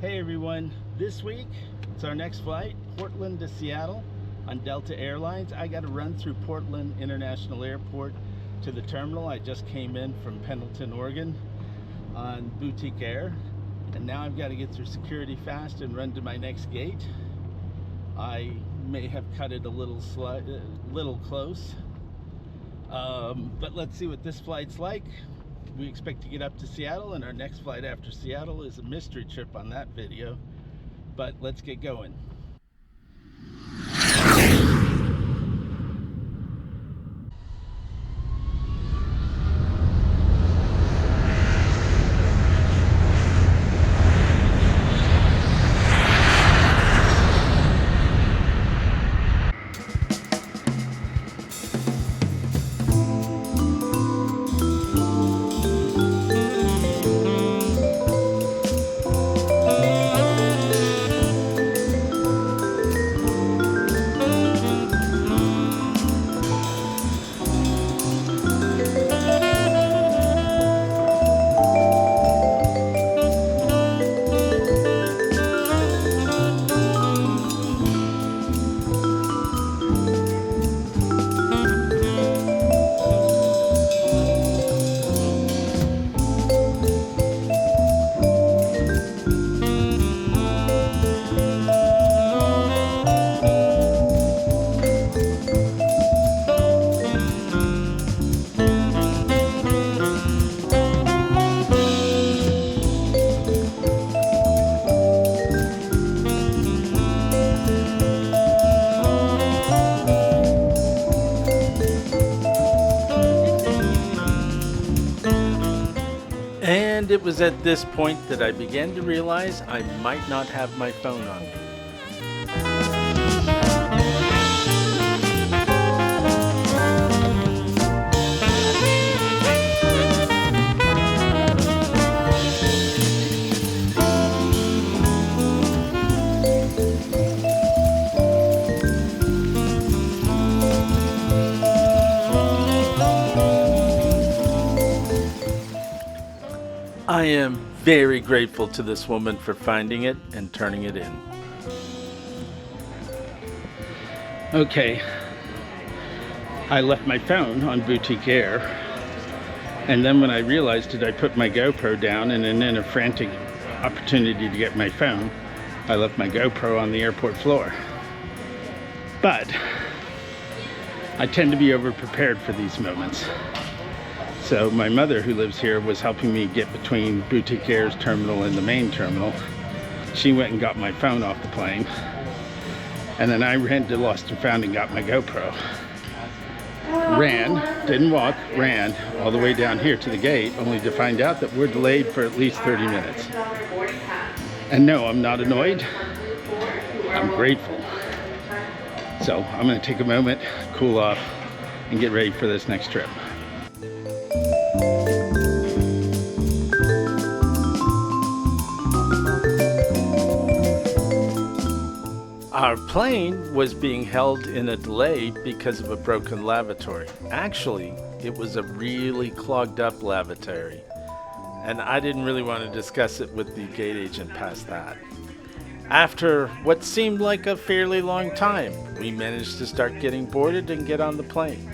Hey everyone, this week it's our next flight, Portland to Seattle on Delta Airlines. I got to run through Portland International Airport to the terminal. I just came in from Pendleton, Oregon on Boutique Air, and now I've got to get through security fast and run to my next gate. I may have cut it a little close, but let's see what this flight's like. We expect to get up to Seattle, and our next flight after Seattle is a mystery trip on that video, but let's get going. And it was at this point that I began to realize I might not have my phone on me. I am very grateful to this woman for finding it and turning it in. Okay, I left my phone on Boutique Air, and then when I realized it, I put my GoPro down, and then in a frantic opportunity to get my phone, I left my GoPro on the airport floor. But I tend to be over-prepared for these moments. So my mother, who lives here, was helping me get between Boutique Air's terminal and the main terminal. She went and got my phone off the plane, and then I ran to Lost and Found and got my GoPro. Didn't walk, ran all the way down here to the gate, only to find out that we're delayed for at least 30 minutes. And no, I'm not annoyed. I'm grateful. So I'm going to take a moment, cool off, and get ready for this next trip. Our plane was being held in a delay because of a broken lavatory. Actually, it was a really clogged up lavatory, and I didn't really want to discuss it with the gate agent past that. After what seemed like a fairly long time, we managed to start getting boarded and get on the plane.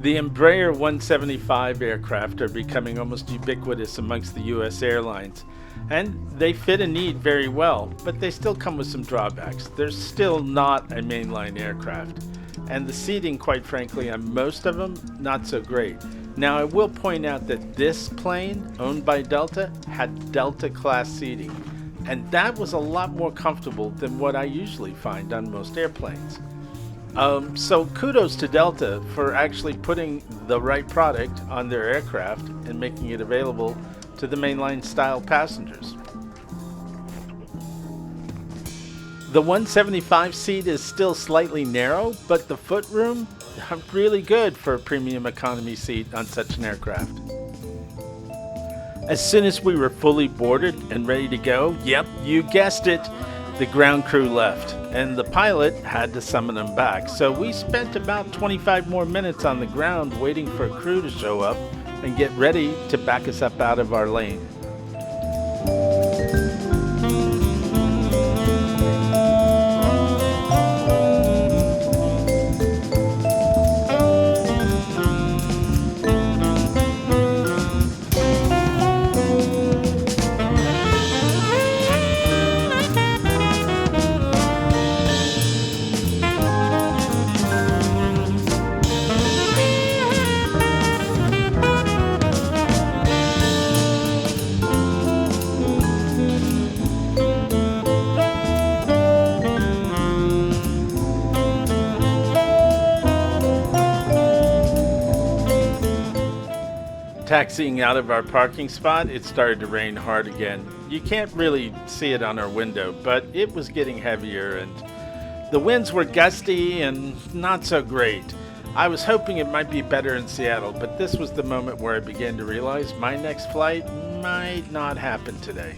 The Embraer 175 aircraft are becoming almost ubiquitous amongst the U.S. airlines, and they fit a need very well, but they still come with some drawbacks. They're still not a mainline aircraft, and the seating, quite frankly, on most of them, not so great. Now, I will point out that this plane, owned by Delta, had Delta class seating, and that was a lot more comfortable than what I usually find on most airplanes. So kudos to Delta for actually putting the right product on their aircraft and making it available to the mainline style passengers. The 175 seat is still slightly narrow, but the footroom really good for a premium economy seat on such an aircraft. As soon as we were fully boarded and ready to go, yep, you guessed it, the ground crew left, and the pilot had to summon them back. So we spent about 25 more minutes on the ground waiting for a crew to show up and get ready to back us up out of our lane. Taxiing out of our parking spot, it started to rain hard again. You can't really see it on our window, but it was getting heavier and the winds were gusty and not so great. I was hoping it might be better in Seattle, but this was the moment where I began to realize my next flight might not happen today.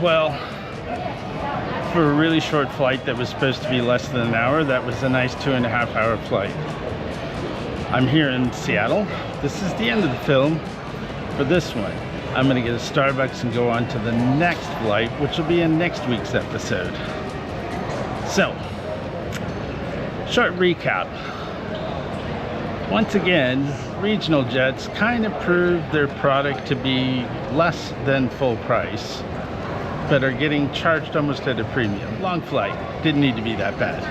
Well, for a really short flight that was supposed to be less than an hour, that was a nice 2.5-hour flight. I'm here in Seattle. This is the end of the film for this one. I'm gonna get a Starbucks and go on to the next flight, which will be in next week's episode. So, short recap. Once again, regional jets kind of proved their product to be less than full price, but are getting charged almost at a premium. Long flight, didn't need to be that bad.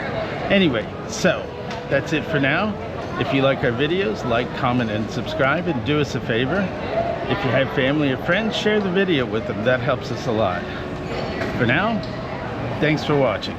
Anyway, so that's it for now. If you like our videos, like, comment, and subscribe, and do us a favor. If you have family or friends, share the video with them. That helps us a lot. For now, thanks for watching.